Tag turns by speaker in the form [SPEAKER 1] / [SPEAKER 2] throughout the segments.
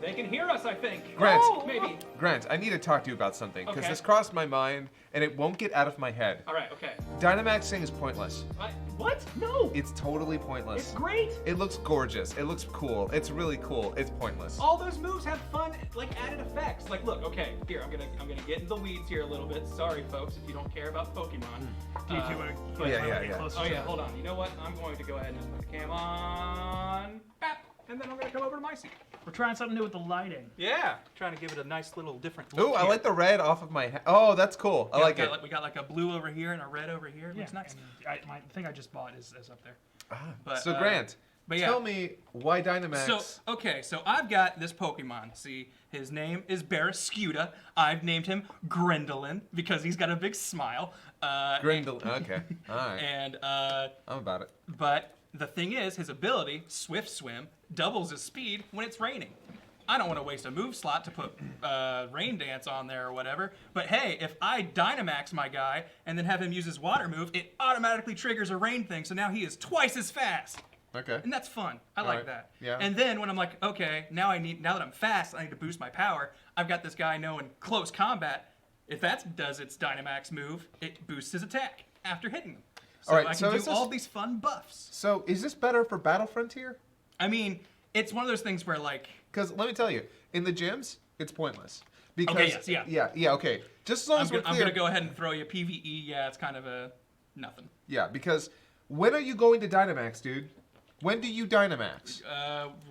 [SPEAKER 1] They can hear us, I think.
[SPEAKER 2] Grant.
[SPEAKER 1] Oh, maybe.
[SPEAKER 2] Grant, I need to talk to you about something, because
[SPEAKER 1] Okay.
[SPEAKER 2] this crossed my mind, and it won't get out of my head.
[SPEAKER 1] All right, okay.
[SPEAKER 2] Dynamaxing is pointless.
[SPEAKER 1] What? No.
[SPEAKER 2] It's totally pointless.
[SPEAKER 1] It's great.
[SPEAKER 2] It looks gorgeous. It looks cool. It's really cool. It's pointless.
[SPEAKER 1] All those moves have fun, like added effects. Like, look, okay, here I'm gonna get into the weeds here a little bit. Sorry, folks, if you don't care about Pokemon.
[SPEAKER 3] Do you want to
[SPEAKER 2] Yeah.
[SPEAKER 3] closer
[SPEAKER 1] Oh
[SPEAKER 3] to
[SPEAKER 1] yeah,
[SPEAKER 3] it?
[SPEAKER 1] hold on. You know what? I'm going to go ahead and just put the cam on, bap, and then I'm gonna come over to my seat.
[SPEAKER 3] We're trying something new with the lighting.
[SPEAKER 1] Yeah, trying to give it a nice little different
[SPEAKER 2] Ooh,
[SPEAKER 1] look.
[SPEAKER 2] I like the red off of my head. Oh, that's cool. I like it.
[SPEAKER 1] We got like a blue over here and a red over here. It looks nice.
[SPEAKER 3] And my thing I just bought is up there.
[SPEAKER 1] But,
[SPEAKER 2] So Grant,
[SPEAKER 1] but yeah.
[SPEAKER 2] tell me why Dynamax.
[SPEAKER 1] So I've got this Pokemon. See, his name is Barrascuda. I've named him Grendolin because he's got a big smile.
[SPEAKER 2] Grindel. Okay, all right.
[SPEAKER 1] And
[SPEAKER 2] I'm about it.
[SPEAKER 1] but the thing is, his ability, Swift Swim, doubles his speed when it's raining. I don't want to waste a move slot to put Rain Dance on there or whatever, but hey, if I Dynamax my guy and then have him use his water move, it automatically triggers a rain thing, so now he is twice as fast.
[SPEAKER 2] Okay.
[SPEAKER 1] And that's fun. I like
[SPEAKER 2] right.
[SPEAKER 1] that.
[SPEAKER 2] Yeah.
[SPEAKER 1] And then when I'm like, okay, now that I'm fast, I need to boost my power. I've got this guy knowing close combat. If that does its Dynamax move, it boosts his attack after hitting them. So
[SPEAKER 2] All right,
[SPEAKER 1] I
[SPEAKER 2] so
[SPEAKER 1] can
[SPEAKER 2] is
[SPEAKER 1] do
[SPEAKER 2] this-
[SPEAKER 1] all these fun buffs.
[SPEAKER 2] So is this better for Battle Frontier?
[SPEAKER 1] I mean, it's one of those things where like,
[SPEAKER 2] Because let me tell you, in the gyms, it's pointless. Because,
[SPEAKER 1] Okay, yes,
[SPEAKER 2] yeah, okay. Just as long as we're
[SPEAKER 1] I'm
[SPEAKER 2] clear.
[SPEAKER 1] gonna go ahead and throw you PVE. Yeah, it's kind of a nothing.
[SPEAKER 2] Yeah, because when are you going to Dynamax, dude? When do you Dynamax?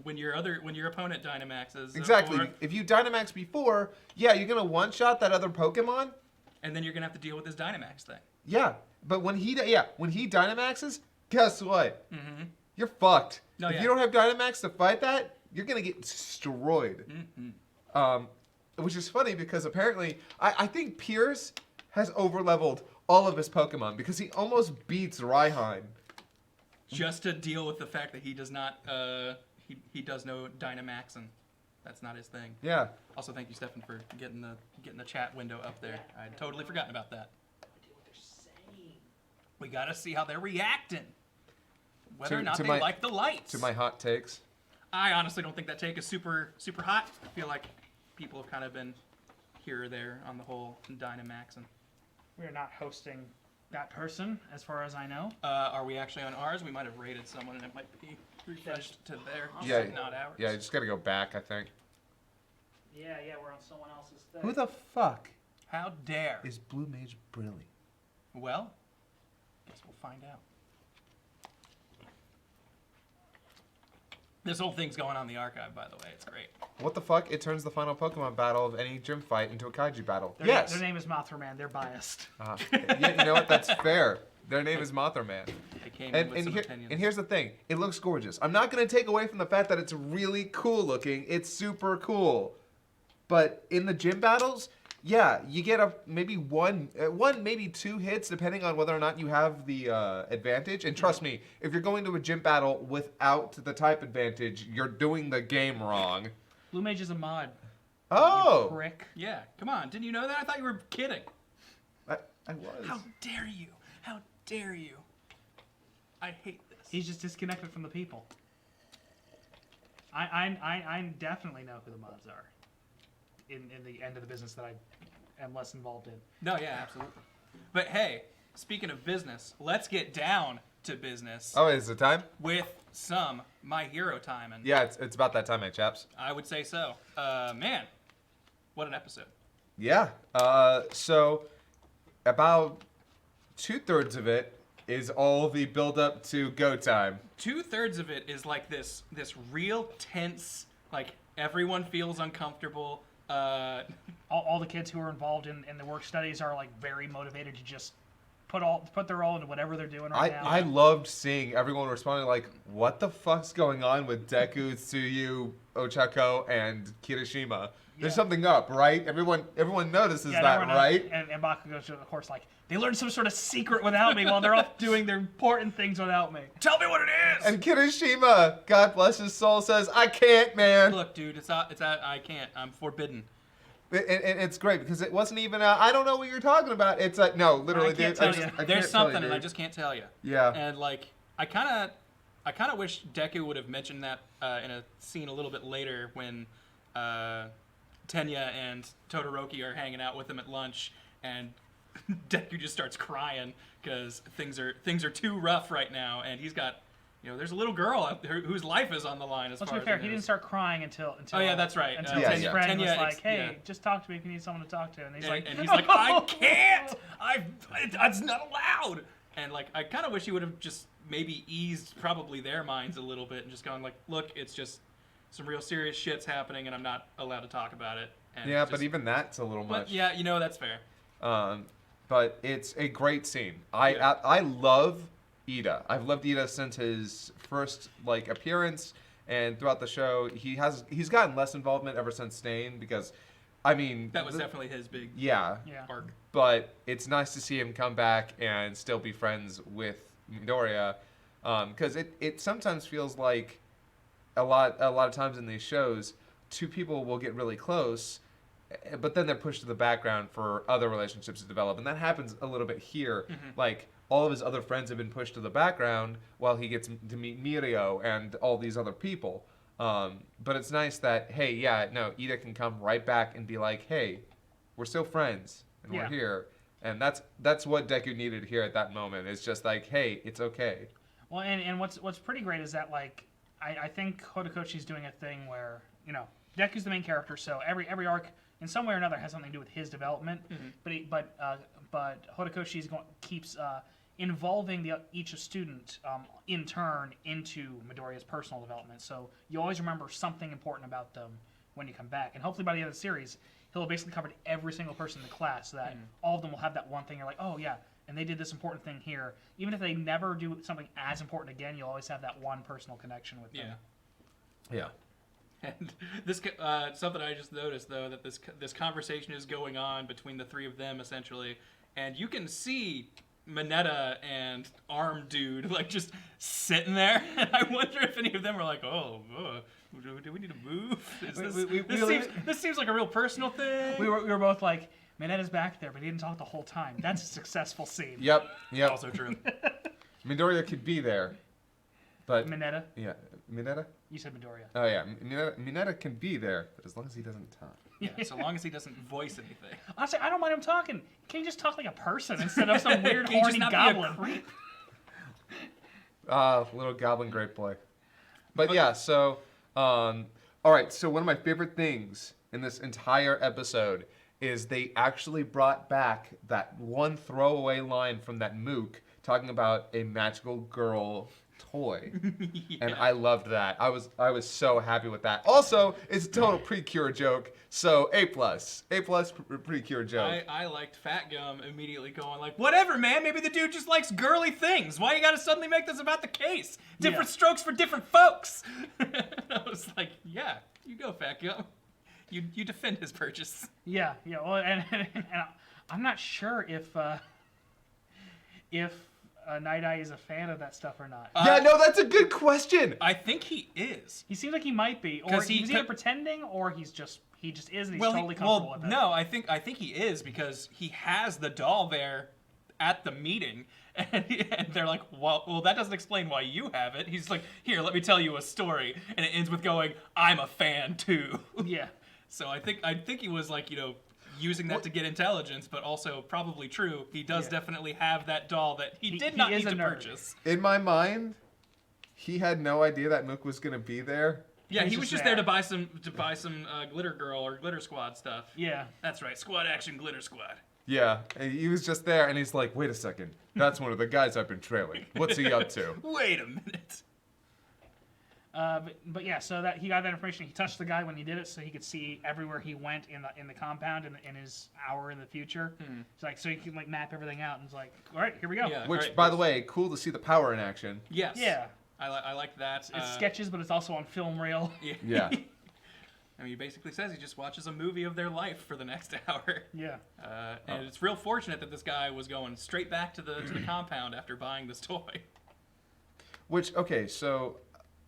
[SPEAKER 1] When your opponent Dynamaxes.
[SPEAKER 2] Exactly.
[SPEAKER 1] Or-
[SPEAKER 2] If you Dynamax before, yeah, you're gonna one-shot that other Pokemon.
[SPEAKER 1] and then you're gonna have to deal with this Dynamax thing.
[SPEAKER 2] Yeah, but when he Dynamaxes, guess what? Mm-hmm. You're fucked.
[SPEAKER 1] No,
[SPEAKER 2] if
[SPEAKER 1] yeah.
[SPEAKER 2] you don't have Dynamax to fight that, you're gonna get destroyed.
[SPEAKER 1] Mm-hmm.
[SPEAKER 2] Which is funny because apparently I think Pierce has overleveled all of his Pokemon because he almost beats Raihan.
[SPEAKER 1] Just to deal with the fact that he does not, he does no Dynamax, and that's not his thing.
[SPEAKER 2] Yeah.
[SPEAKER 1] Also, thank you, Stefan, for getting the chat window up there. I'd totally forgotten about that. We gotta see how they're reacting. Whether or not they like the lights.
[SPEAKER 2] To my hot takes.
[SPEAKER 1] I honestly don't think that take is super hot. I feel like people have kind of been here or there on the whole Dynamax. And
[SPEAKER 3] We are not hosting that person, as far as I know.
[SPEAKER 1] are we actually on ours? We might have rated someone, and it might be refreshed to their,
[SPEAKER 2] Yeah.
[SPEAKER 1] not ours.
[SPEAKER 2] Yeah, you just gotta go back, I think.
[SPEAKER 3] Yeah, we're on someone else's thing.
[SPEAKER 2] Who the fuck
[SPEAKER 1] How dare?
[SPEAKER 2] is Blue Mage Brilly?
[SPEAKER 1] Well, guess we'll find out. This whole thing's going on in the archive, by the way. It's great.
[SPEAKER 2] What the fuck? It turns the final Pokemon battle of any gym fight into a Kaiju battle.
[SPEAKER 3] Their,
[SPEAKER 2] yes!
[SPEAKER 3] Their name is Mothraman. They're biased.
[SPEAKER 2] Yeah, you know what? That's fair. Their name is Mothraman.
[SPEAKER 1] They came in with
[SPEAKER 2] And,
[SPEAKER 1] some opinions.
[SPEAKER 2] and here's the thing. It looks gorgeous. I'm not going to take away from the fact that it's really cool looking. It's super cool. But in the gym battles, yeah, you get maybe one, maybe two hits, depending on whether or not you have the advantage. And trust me, if you're going to a gym battle without the type advantage, you're doing the game wrong.
[SPEAKER 3] Blue Mage is a mod.
[SPEAKER 2] Oh!
[SPEAKER 3] Prick.
[SPEAKER 1] Yeah, come on. Didn't you know that? I thought you were kidding.
[SPEAKER 2] I was.
[SPEAKER 1] How dare you? How dare you? I hate this.
[SPEAKER 3] He's just disconnected from the people. I definitely know who the mods are. In the end of the business that I am less involved in.
[SPEAKER 1] No, yeah, absolutely. But hey, speaking of business, let's get down to business
[SPEAKER 2] Oh, is it time?
[SPEAKER 1] with some My Hero time. And
[SPEAKER 2] Yeah, it's about that time, my chaps.
[SPEAKER 1] I would say so. Man, what an episode.
[SPEAKER 2] Yeah. So about 2/3 of it is all the build up to go time.
[SPEAKER 1] 2/3 of it is like this real tense, like everyone feels uncomfortable.
[SPEAKER 3] All the kids who are involved in the work studies are like very motivated to just put their all into whatever they're doing right now.
[SPEAKER 2] I loved seeing everyone responding like, what the fuck's going on with Deku, Tsuyu, Ochako, and Kirishima? There's something up, right? Everyone notices that, right?
[SPEAKER 3] And Bakugo's of course like, they learned some sort of secret without me while they're off doing their important things without me.
[SPEAKER 1] Tell me what it is!
[SPEAKER 2] And Kirishima, God bless his soul, says, I can't, man.
[SPEAKER 1] Look, dude, it's out, I can't. I'm forbidden.
[SPEAKER 2] And it's great because it wasn't even I don't know what you're talking about. It's no, literally,
[SPEAKER 3] I can't
[SPEAKER 2] dude.
[SPEAKER 3] tell you.
[SPEAKER 2] I can't
[SPEAKER 1] There's
[SPEAKER 2] tell you,
[SPEAKER 1] something, and I
[SPEAKER 2] dude.
[SPEAKER 1] just can't tell you.
[SPEAKER 2] Yeah.
[SPEAKER 1] And like, I kind of wish Deku would have mentioned that in a scene a little bit later when Tenya and Todoroki are hanging out with him at lunch, and Deku just starts crying because things are too rough right now, and he's got, there's a little girl out there whose life is on the line. As
[SPEAKER 3] Let's
[SPEAKER 1] far
[SPEAKER 3] be fair,
[SPEAKER 1] as
[SPEAKER 3] he didn't start crying until.
[SPEAKER 1] Oh yeah, that's right.
[SPEAKER 3] Until
[SPEAKER 2] Yeah,
[SPEAKER 3] his
[SPEAKER 2] yeah.
[SPEAKER 3] friend was
[SPEAKER 1] Tenya
[SPEAKER 3] like, "Hey,
[SPEAKER 1] yeah.
[SPEAKER 3] just talk to me if you need someone to talk to," and he's like,
[SPEAKER 1] I can't. It's not allowed. And like, I kind of wish he would have just maybe eased probably their minds a little bit and just gone like, look, it's just some real serious shit's happening, and I'm not allowed to talk about it. And
[SPEAKER 2] Yeah,
[SPEAKER 1] just,
[SPEAKER 2] but even that's a little
[SPEAKER 1] but
[SPEAKER 2] much.
[SPEAKER 1] yeah, that's fair.
[SPEAKER 2] But it's a great scene.
[SPEAKER 1] Yeah.
[SPEAKER 2] I love Ida. I've loved Ida since his first appearance, and throughout the show, he's gotten less involvement ever since Stain because, I mean,
[SPEAKER 1] That was definitely his big
[SPEAKER 2] yeah.
[SPEAKER 3] Yeah.
[SPEAKER 1] arc.
[SPEAKER 2] But it's nice to see him come back and still be friends with Midoriya, because it sometimes feels like a lot of times in these shows, two people will get really close, but then they're pushed to the background for other relationships to develop, and that happens a little bit here. Like all of his other friends have been pushed to the background while he gets to meet Mirio and all these other people. But it's nice that Ida can come right back and be like, hey, we're still friends and
[SPEAKER 3] Yeah.
[SPEAKER 2] we're here, and that's what Deku needed here at that moment. It's just like, hey, it's okay.
[SPEAKER 3] Well, and what's pretty great is that I think Horikoshi's doing a thing where Deku's the main character, so every arc in some way or another has something to do with his development. But Horikoshi's keeps involving each student in turn into Midoriya's personal development. So you always remember something important about them when you come back, and hopefully by the end of the series, he'll have basically covered every single person in the class, so that all of them will have that one thing. You're like, oh yeah. And they did this important thing here. Even if they never do something as important again, you'll always have that one personal connection with them.
[SPEAKER 2] Yeah.
[SPEAKER 1] And this something I just noticed though, that this conversation is going on between the three of them essentially, and you can see Mineta and Arm Dude like just sitting there, and I wonder if any of them are like, oh, do we need to move? This seems like a real personal thing.
[SPEAKER 3] We were both like, Mineta's back there, but he didn't talk the whole time. That's a successful scene.
[SPEAKER 2] Yep.
[SPEAKER 1] Also true.
[SPEAKER 2] Midoriya could be there, but
[SPEAKER 3] Mineta?
[SPEAKER 2] yeah, Mineta.
[SPEAKER 3] You said Midoriya.
[SPEAKER 2] Oh yeah, Mineta can be there, but as long as he doesn't talk.
[SPEAKER 1] Yeah, so long as he doesn't voice anything.
[SPEAKER 3] Honestly, I don't mind him talking. Can you just talk like a person instead of some weird
[SPEAKER 1] Can you just
[SPEAKER 3] horny
[SPEAKER 1] not be a
[SPEAKER 3] goblin?
[SPEAKER 1] creep?
[SPEAKER 2] Little goblin great boy. But yeah, so all right, so one of my favorite things in this entire episode is they actually brought back that one throwaway line from that MOOC talking about a magical girl toy. And I loved that. I was so happy with that. Also, it's a total Precure joke, so A+. A+ Precure joke.
[SPEAKER 1] I liked Fat Gum immediately going like, whatever, man, maybe the dude just likes girly things. Why you gotta suddenly make this about the case? Different strokes for different folks. I was like, yeah, you go, Fat Gum. You defend his purchase.
[SPEAKER 3] Yeah. Well, and I'm not sure if Nighteye is a fan of that stuff or not.
[SPEAKER 2] Yeah, no, that's a good question.
[SPEAKER 1] I think he is.
[SPEAKER 3] He seems like he might be, or
[SPEAKER 1] 'Cause
[SPEAKER 3] he's either pretending, or he just is, and he's totally comfortable
[SPEAKER 1] well,
[SPEAKER 3] with it.
[SPEAKER 1] no, I think he is, because he has the doll there at the meeting, and they're like, well, that doesn't explain why you have it. He's like, here, let me tell you a story, and it ends with going, I'm a fan too.
[SPEAKER 3] Yeah.
[SPEAKER 1] So I think he was like, using that to get intelligence, but also probably true. He does definitely have that doll that he did not
[SPEAKER 3] is
[SPEAKER 1] need
[SPEAKER 3] a
[SPEAKER 1] to
[SPEAKER 3] nerd.
[SPEAKER 1] purchase.
[SPEAKER 2] In my mind, he had no idea that Mook was gonna be there.
[SPEAKER 1] Yeah,
[SPEAKER 3] He's
[SPEAKER 1] he was
[SPEAKER 3] just
[SPEAKER 1] just there to
[SPEAKER 3] there.
[SPEAKER 1] buy some Glitter Girl or Glitter Squad stuff.
[SPEAKER 3] Yeah.
[SPEAKER 1] That's right, Squad Action Glitter Squad.
[SPEAKER 2] Yeah, and he was just there, and he's like, wait a second, that's one of the guys I've been trailing. What's he up to?
[SPEAKER 1] Wait a minute.
[SPEAKER 3] But yeah, so that he got that information. He touched the guy when he did it, so he could see everywhere he went in the compound in his hour in the future. It's like, so he can like map everything out, and it's like, all right, here we go.
[SPEAKER 1] Yeah.
[SPEAKER 2] Which,
[SPEAKER 1] Alright,
[SPEAKER 2] by the way, cool to see the power in action.
[SPEAKER 1] Yes.
[SPEAKER 3] Yeah.
[SPEAKER 1] I like that.
[SPEAKER 3] It's sketches, but it's also on film reel.
[SPEAKER 2] Yeah.
[SPEAKER 1] I mean, he basically says he just watches a movie of their life for the next hour.
[SPEAKER 3] Yeah.
[SPEAKER 1] And it's real fortunate that this guy was going straight back to the compound after buying this toy.
[SPEAKER 2] Which, okay, so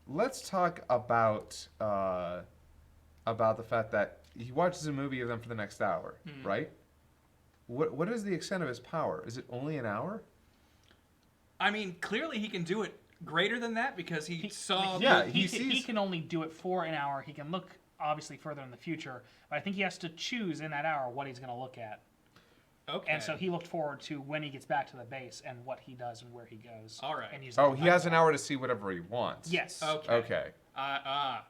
[SPEAKER 2] let's talk about the fact that he watches a movie of them for the next hour, right? What is the extent of his power? Is it only an hour?
[SPEAKER 1] I mean, clearly he can do it greater than that because he saw.
[SPEAKER 2] Yeah,
[SPEAKER 3] he
[SPEAKER 2] sees-
[SPEAKER 3] can only do it for an hour. He can look obviously further in the future. But I think he has to choose in that hour what he's going to look at.
[SPEAKER 1] Okay.
[SPEAKER 3] And so he looked forward to when he gets back to the base and what he does and where he goes.
[SPEAKER 1] All right.
[SPEAKER 3] And use
[SPEAKER 2] Oh,
[SPEAKER 3] that
[SPEAKER 2] he has an
[SPEAKER 3] time.
[SPEAKER 2] hour to see whatever he wants.
[SPEAKER 3] Yes.
[SPEAKER 2] Okay.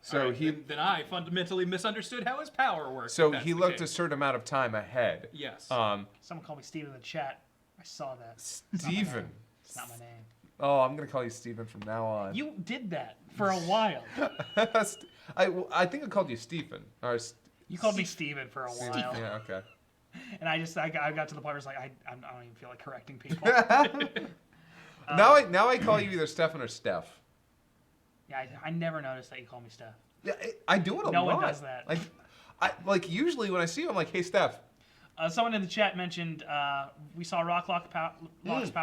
[SPEAKER 2] So
[SPEAKER 1] all right,
[SPEAKER 2] he-
[SPEAKER 1] then I fundamentally misunderstood how his power works.
[SPEAKER 2] So
[SPEAKER 1] if that's
[SPEAKER 2] he
[SPEAKER 1] the
[SPEAKER 2] looked a
[SPEAKER 1] case.
[SPEAKER 2] certain amount of time ahead.
[SPEAKER 1] Yes.
[SPEAKER 3] Someone called me Steve in the chat. I saw that.
[SPEAKER 2] Steven.
[SPEAKER 3] It's not my name.
[SPEAKER 2] Oh, I'm gonna call you Steven from now on.
[SPEAKER 3] You did that for a while.
[SPEAKER 2] I think I called you Stephen. Or
[SPEAKER 3] You called me Steven for a while.
[SPEAKER 2] yeah, okay.
[SPEAKER 3] And I got to the point where it's like, I don't even feel like correcting people.
[SPEAKER 2] Now I call you either Stefan or Steph.
[SPEAKER 3] Yeah, I never noticed that you call me Steph.
[SPEAKER 2] Yeah, I do it a lot.
[SPEAKER 3] No one does that.
[SPEAKER 2] Like usually when I see you, I'm like, hey, Steph.
[SPEAKER 3] Someone in the chat mentioned we saw Lock's power.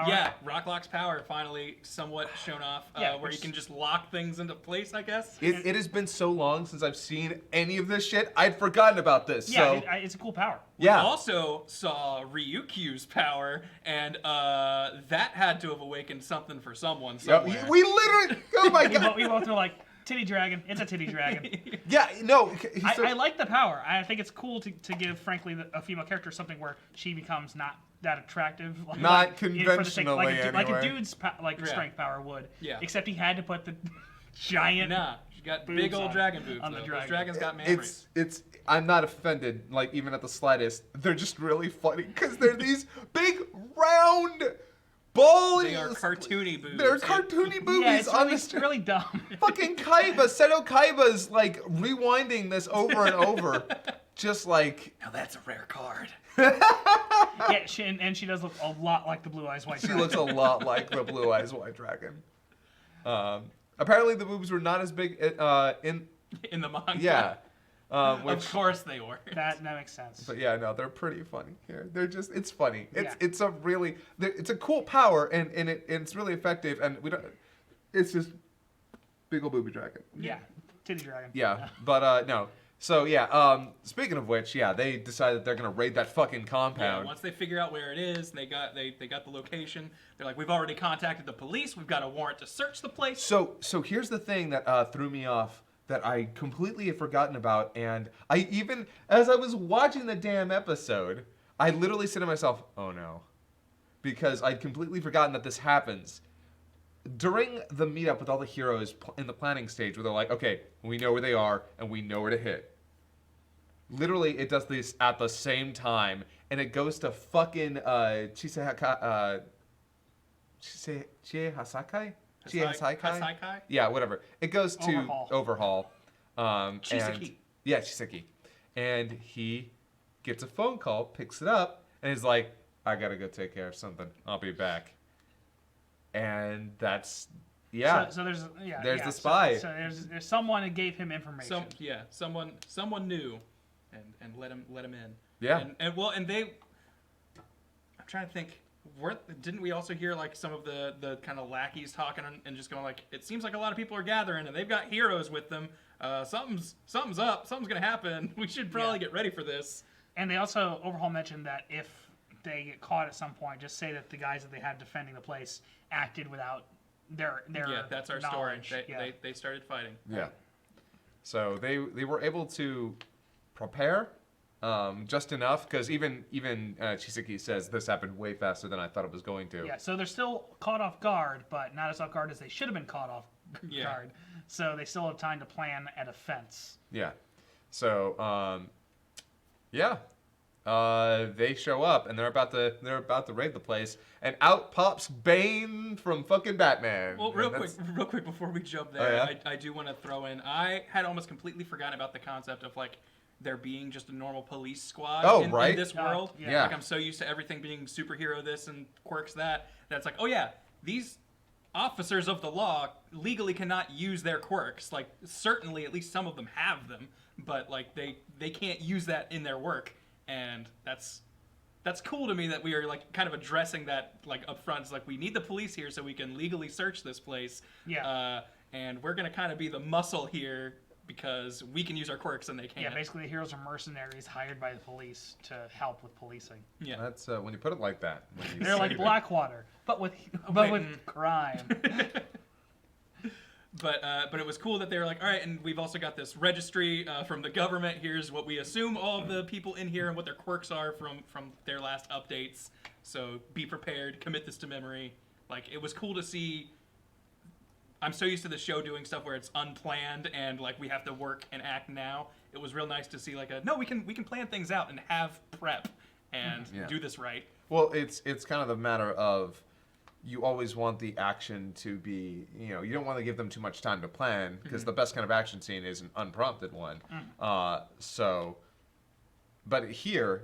[SPEAKER 1] Yeah, Rocklock's power finally somewhat shown off,
[SPEAKER 3] Yeah,
[SPEAKER 1] where you
[SPEAKER 3] which-
[SPEAKER 1] can just lock things into place, I guess.
[SPEAKER 2] It has been so long since I've seen any of this shit. I'd forgotten about this.
[SPEAKER 3] Yeah,
[SPEAKER 2] so
[SPEAKER 3] it's a cool power.
[SPEAKER 2] yeah.
[SPEAKER 1] We also saw Ryukyu's power, and that had to have awakened something for someone
[SPEAKER 2] Yeah,
[SPEAKER 1] somewhere.
[SPEAKER 2] we literally. Oh my god.
[SPEAKER 3] We both were like, titty dragon. It's a titty dragon.
[SPEAKER 2] Yeah. No.
[SPEAKER 3] I like the power. I think it's cool to give, frankly, a female character something where she becomes not that attractive.
[SPEAKER 2] Not
[SPEAKER 3] for the sake-
[SPEAKER 2] conventionally,
[SPEAKER 3] like a
[SPEAKER 2] anyway.
[SPEAKER 3] dude's strength power would.
[SPEAKER 1] Yeah.
[SPEAKER 3] Except he had to put the giant.
[SPEAKER 1] Nah, she got
[SPEAKER 3] Boobs
[SPEAKER 1] big old
[SPEAKER 3] on-
[SPEAKER 1] dragon boobs.
[SPEAKER 3] on the
[SPEAKER 1] Though.
[SPEAKER 3] dragon.
[SPEAKER 1] Those dragons got memories.
[SPEAKER 2] It's. I'm not offended, like even at the slightest. They're just really funny because they're these big round balls.
[SPEAKER 1] They are cartoony boobs.
[SPEAKER 2] They're cartoony boobies
[SPEAKER 3] Yeah, it's
[SPEAKER 2] on
[SPEAKER 3] really,
[SPEAKER 2] the
[SPEAKER 3] really dumb.
[SPEAKER 2] fucking Kaiba. Seto Kaiba's like rewinding this over and over, just like
[SPEAKER 1] Now that's a rare card.
[SPEAKER 3] Yeah, and she does look a lot like the Blue Eyes White
[SPEAKER 2] she
[SPEAKER 3] Dragon.
[SPEAKER 2] looks a lot like the Blue Eyes White Dragon. Apparently the boobs were not as big in
[SPEAKER 1] In the manga.
[SPEAKER 2] yeah.
[SPEAKER 1] Of course they were.
[SPEAKER 3] That makes sense.
[SPEAKER 2] But yeah, no, they're pretty funny here. They're just, it's funny.
[SPEAKER 3] Yeah.
[SPEAKER 2] It's a really, it's a cool power and it's really effective and we don't, it's just big ol' booby dragon.
[SPEAKER 3] Yeah, titty dragon.
[SPEAKER 2] Yeah, but no. So yeah, speaking of which, yeah, they decided they're gonna raid that fucking
[SPEAKER 1] Yeah,
[SPEAKER 2] compound.
[SPEAKER 1] once they figure out where it is, they got the location. They're like, we've already contacted the police. We've got a warrant to search the place.
[SPEAKER 2] So here's the thing that threw me off that I completely had forgotten about, and I even, as I was watching the damn episode, I literally said to myself, oh no. Because I'd completely forgotten that this happens. During the meetup with all the heroes in the planning stage, where they're like, okay, we know where they are, and we know where to hit. Literally, it does this at the same time, and it goes to fucking Chisehasakai?
[SPEAKER 1] Hasaikai?
[SPEAKER 2] Yeah, whatever. It goes to Overhaul.
[SPEAKER 1] Chisaki.
[SPEAKER 2] And, yeah, Chisaki. And he gets a phone call, picks it up, and he's like, I gotta go take care of something. I'll be back. And that's, yeah.
[SPEAKER 3] So there's
[SPEAKER 2] There's the spy.
[SPEAKER 3] So there's someone that gave him information.
[SPEAKER 1] Someone knew, and let him in.
[SPEAKER 2] Yeah.
[SPEAKER 1] And they, I'm trying to think. Didn't we also hear like some of the kind of lackeys talking and just going like, it seems like a lot of people are gathering and they've got heroes with them. Something's up. Something's gonna happen. We should probably get ready for this.
[SPEAKER 3] And they also, Overhaul mentioned that if they get caught at some point, just say that the guys that they had defending the place acted without their
[SPEAKER 1] Yeah, that's our
[SPEAKER 3] knowledge.
[SPEAKER 1] story. They started fighting.
[SPEAKER 2] Yeah. So they were able to prepare just enough, because even Chisaki says this happened way faster than I thought it was going to.
[SPEAKER 3] Yeah, so they're still caught off guard, but not as off guard as they should have been caught off
[SPEAKER 1] Yeah.
[SPEAKER 3] guard. So they still have time to plan a defense.
[SPEAKER 2] Yeah. So yeah. They show up and they're about to raid the place, and out pops Bane from fucking Batman.
[SPEAKER 1] Well,
[SPEAKER 2] And
[SPEAKER 1] real
[SPEAKER 2] that's-
[SPEAKER 1] quick before we jump there,
[SPEAKER 2] Oh, yeah?
[SPEAKER 1] I do want to throw in. I had almost completely forgotten about the concept of like there being just a normal police squad in
[SPEAKER 2] right.
[SPEAKER 1] this world.
[SPEAKER 3] Yeah.
[SPEAKER 1] Like I'm so used to everything being superhero this and quirks that. That's like, oh yeah, these officers of the law legally cannot use their quirks. Like certainly, at least some of them have them, but like they can't use that in their work, and that's cool to me that we are like kind of addressing that like up front. It's like we need the police here so we can legally search this place.
[SPEAKER 3] Yeah.
[SPEAKER 1] And we're gonna kind of be the muscle here because we can use our quirks and they can't.
[SPEAKER 3] Yeah, basically the heroes are mercenaries hired by the police to help with policing.
[SPEAKER 1] Yeah.
[SPEAKER 2] That's when you put it like that. when you
[SPEAKER 3] They're
[SPEAKER 2] say
[SPEAKER 3] like
[SPEAKER 2] that.
[SPEAKER 3] Blackwater, but with
[SPEAKER 1] Wait,
[SPEAKER 3] crime.
[SPEAKER 1] But it was cool that they were like, all right, and we've also got this registry from the government. Here's what we assume all of the people in here and what their quirks are from their last updates. So be prepared, commit this to memory. Like, it was cool to see. I'm so used to the show doing stuff where it's unplanned and like we have to work and act now. It was real nice to see like no, we can plan things out and have prep and do this right.
[SPEAKER 2] Well, it's kind of the matter of you always want the action to be, you don't want to give them too much time to plan because the best kind of action scene is an unprompted one. But here,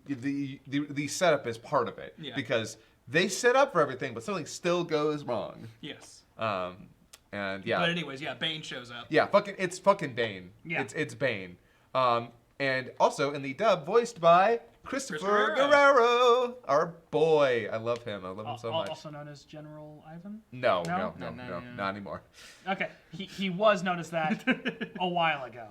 [SPEAKER 2] the setup is part of it because they set up for everything, but something still goes wrong.
[SPEAKER 1] Yes.
[SPEAKER 2] And yeah.
[SPEAKER 1] But anyways, Bane shows up.
[SPEAKER 2] Yeah, it's fucking Bane.
[SPEAKER 3] Yeah.
[SPEAKER 2] It's Bane. And also in the dub, voiced by Christopher
[SPEAKER 1] Guerrero.
[SPEAKER 2] Guerrero, our boy. I love him. I love him so much.
[SPEAKER 3] Also known as General Ivan?
[SPEAKER 2] No,
[SPEAKER 3] No?
[SPEAKER 2] not anymore.
[SPEAKER 3] Okay, he was known as that a while ago.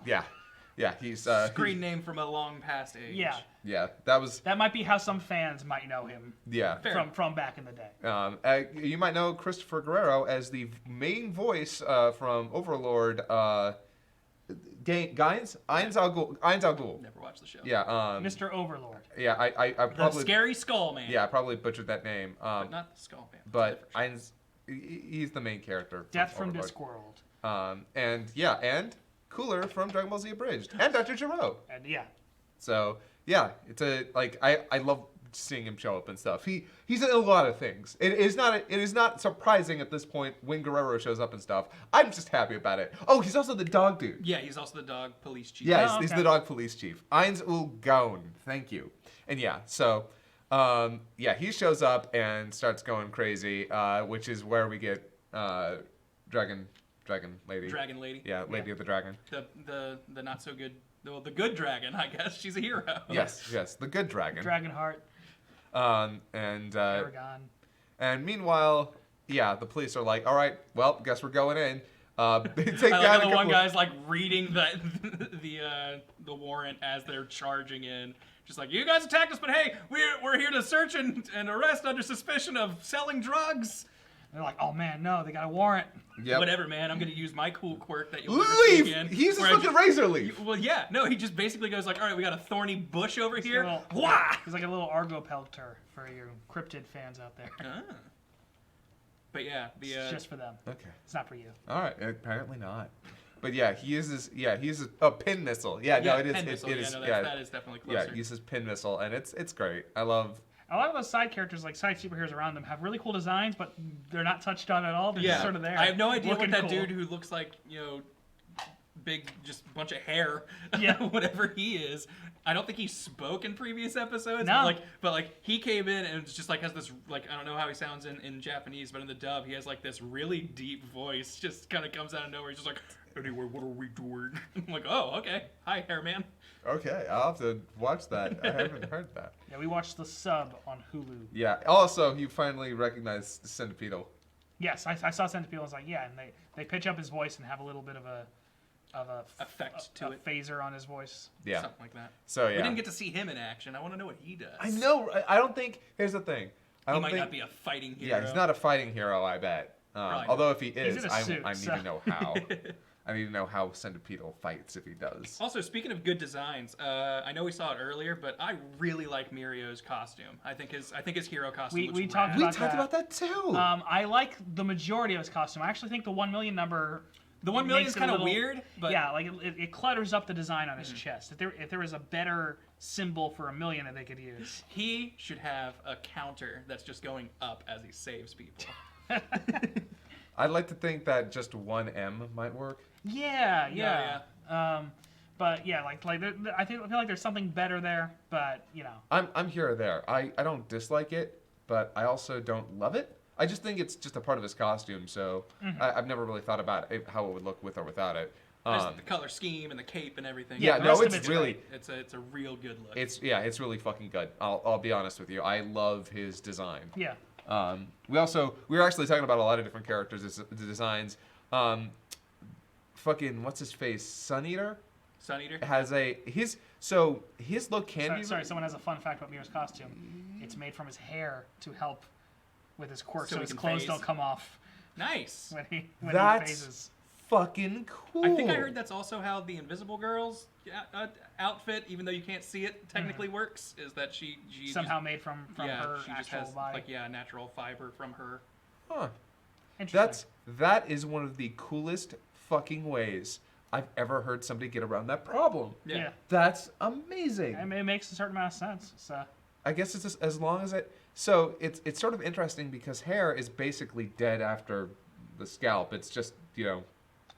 [SPEAKER 2] Yeah, he's
[SPEAKER 1] Screen name from a long past age.
[SPEAKER 3] Yeah,
[SPEAKER 2] that
[SPEAKER 3] might be how some fans might know him.
[SPEAKER 2] Yeah.
[SPEAKER 3] From back in the day.
[SPEAKER 2] You might know Christopher Guerrero as the main voice from Overlord. Ainz Al Ghul.
[SPEAKER 1] Never watched the show.
[SPEAKER 2] Yeah.
[SPEAKER 3] Mr. Overlord.
[SPEAKER 2] Yeah, I
[SPEAKER 1] The
[SPEAKER 2] probably
[SPEAKER 1] scary skull man.
[SPEAKER 2] Yeah, I probably butchered that name.
[SPEAKER 1] But not the skull man.
[SPEAKER 2] But Ainz, he's the main character.
[SPEAKER 3] Death from
[SPEAKER 2] Overlord.
[SPEAKER 3] Discworld.
[SPEAKER 2] And Cooler from Dragon Ball Z Abridged, and Dr. Gero.
[SPEAKER 3] And
[SPEAKER 2] So yeah, it's I love seeing him show up and stuff. He's in a lot of things. It is not surprising at this point when Guerrero shows up and stuff. I'm just happy about it. Oh, he's also the dog dude.
[SPEAKER 1] Yeah, he's also the dog police chief.
[SPEAKER 2] Yeah, he's the dog police chief. Ainz Ul Gaon. Thank you. And he shows up and starts going crazy, which is where we get Dragon Lady.
[SPEAKER 1] Dragon Lady.
[SPEAKER 2] Yeah, Lady of the Dragon.
[SPEAKER 1] The not so good. Well, the good dragon, I guess. She's a hero.
[SPEAKER 2] Yes, the good dragon.
[SPEAKER 3] Dragonheart.
[SPEAKER 2] Aragon. And meanwhile, the police are like, all right, well, guess we're going in. They take
[SPEAKER 1] I
[SPEAKER 2] down
[SPEAKER 1] like
[SPEAKER 2] a
[SPEAKER 1] the one
[SPEAKER 2] couple-
[SPEAKER 1] guy's like reading the warrant as they're charging in. Just like, you guys attacked us, but hey, we're here to search and arrest under suspicion of selling drugs.
[SPEAKER 3] They're like, oh man, no, they got a warrant.
[SPEAKER 2] Yep.
[SPEAKER 1] Whatever, man. I'm gonna use my cool quirk that you'll never see again.
[SPEAKER 2] He's a
[SPEAKER 1] where I
[SPEAKER 2] fucking razor leaf.
[SPEAKER 1] Well, yeah. No, he just basically goes like, all right, we got a thorny bush over here.
[SPEAKER 3] He's like a little Argo pelter for your cryptid fans out there.
[SPEAKER 1] Ah. But yeah,
[SPEAKER 3] It's just for them.
[SPEAKER 2] Okay.
[SPEAKER 3] It's not for you.
[SPEAKER 2] All right. Apparently not. But yeah, he uses a pin missile. Yeah, no, it is.
[SPEAKER 1] Pin missile.
[SPEAKER 2] It is.
[SPEAKER 1] That is definitely closer.
[SPEAKER 2] Yeah, he uses pin missile, and it's great. I love.
[SPEAKER 3] A lot of those side characters, like side superheroes around them, have really cool designs, but they're not touched on at all. They're just sort of there.
[SPEAKER 1] I have no idea what that
[SPEAKER 3] cool.
[SPEAKER 1] dude who looks like, big, just bunch of hair,
[SPEAKER 3] Yeah.
[SPEAKER 1] whatever he is. I don't think he spoke in previous episodes.
[SPEAKER 3] No.
[SPEAKER 1] But he came in and it's just like has this, like, I don't know how he sounds in Japanese, but in the dub, he has like this really deep voice, just kind of comes out of nowhere. He's just like, anyway, what are we doing? I'm like, oh, okay. Hi, hairman.
[SPEAKER 2] Okay, I'll have to watch that. I haven't heard that.
[SPEAKER 3] Yeah, we watched the sub on Hulu.
[SPEAKER 2] Yeah. Also, you finally recognized Centipedal.
[SPEAKER 3] Yes, I saw Centipede. I was like, yeah, and they pitch up his voice and have a little bit of a
[SPEAKER 1] Effect to it.
[SPEAKER 3] phaser on his voice.
[SPEAKER 2] Yeah.
[SPEAKER 1] Something like that.
[SPEAKER 2] So yeah.
[SPEAKER 1] We didn't get to see him in action. I want to know what he does.
[SPEAKER 2] I know. I don't think. Here's the thing. I
[SPEAKER 1] He
[SPEAKER 2] don't
[SPEAKER 1] might
[SPEAKER 2] think,
[SPEAKER 1] not be a fighting hero.
[SPEAKER 2] Yeah, he's not a fighting hero. I bet.
[SPEAKER 1] Probably
[SPEAKER 2] Although if he is,
[SPEAKER 3] in a suit,
[SPEAKER 2] I need
[SPEAKER 3] so-
[SPEAKER 2] to know how. I need to know how Centipedal fights if he does.
[SPEAKER 1] Also, speaking of good designs, I know we saw it earlier, but I really like Mirio's costume. I think his hero costume looks
[SPEAKER 3] We
[SPEAKER 1] rad.
[SPEAKER 3] talked
[SPEAKER 2] We
[SPEAKER 3] about
[SPEAKER 2] talked
[SPEAKER 3] that.
[SPEAKER 2] about that too.
[SPEAKER 3] I like the majority of his costume. I actually think the 1 million number.
[SPEAKER 1] The 1 million
[SPEAKER 3] makes
[SPEAKER 1] is
[SPEAKER 3] it a
[SPEAKER 1] kind of
[SPEAKER 3] little-
[SPEAKER 1] weird, but
[SPEAKER 3] yeah, like it clutters up the design on his chest. If there was a better symbol for 1 million that they could use.
[SPEAKER 1] he should have a counter that's just going up as he saves people.
[SPEAKER 2] I'd like to think that just one M might work.
[SPEAKER 3] Yeah. But yeah, I feel like there's something better there, but
[SPEAKER 2] I'm here or there. I don't dislike it, but I also don't love it. I just think it's just a part of his costume, so I've never really thought about how it would look with or without it.
[SPEAKER 1] There's the color scheme and the cape and everything.
[SPEAKER 3] Yeah,
[SPEAKER 2] Yeah,
[SPEAKER 3] the
[SPEAKER 2] no,
[SPEAKER 3] rest of
[SPEAKER 2] it's
[SPEAKER 3] it's
[SPEAKER 2] really,
[SPEAKER 1] It's a real good look.
[SPEAKER 2] it's really fucking good. I'll be honest with you. I love his design.
[SPEAKER 3] yeah.
[SPEAKER 2] We were actually talking about a lot of different characters' designs. Fucking what's his face? Sun Eater
[SPEAKER 1] Sun Eater.
[SPEAKER 2] has his look can be.
[SPEAKER 3] Sorry, someone has a fun fact about Mir's costume. It's made from his hair to help with his quirk,
[SPEAKER 1] So
[SPEAKER 3] so
[SPEAKER 1] he
[SPEAKER 3] his
[SPEAKER 1] can
[SPEAKER 3] clothes
[SPEAKER 1] phase.
[SPEAKER 3] don't come off
[SPEAKER 1] Nice.
[SPEAKER 3] when he
[SPEAKER 2] That's
[SPEAKER 3] phases.
[SPEAKER 2] fucking cool.
[SPEAKER 1] I think I heard that's also how the Invisible Girl's outfit, even though you can't see it, technically works. Is that she
[SPEAKER 3] somehow
[SPEAKER 1] just,
[SPEAKER 3] made from
[SPEAKER 1] yeah,
[SPEAKER 3] her
[SPEAKER 1] she just
[SPEAKER 3] actual
[SPEAKER 1] has
[SPEAKER 3] body.
[SPEAKER 1] like natural fiber from her.
[SPEAKER 2] Huh.
[SPEAKER 3] Interesting.
[SPEAKER 2] That is one of the coolest fucking ways I've ever heard somebody get around that problem.
[SPEAKER 3] Yeah.
[SPEAKER 2] That's amazing.
[SPEAKER 3] I mean, it makes a certain amount of sense. So
[SPEAKER 2] I guess it's just as long as it. So it's sort of interesting because hair is basically dead after the scalp. It's just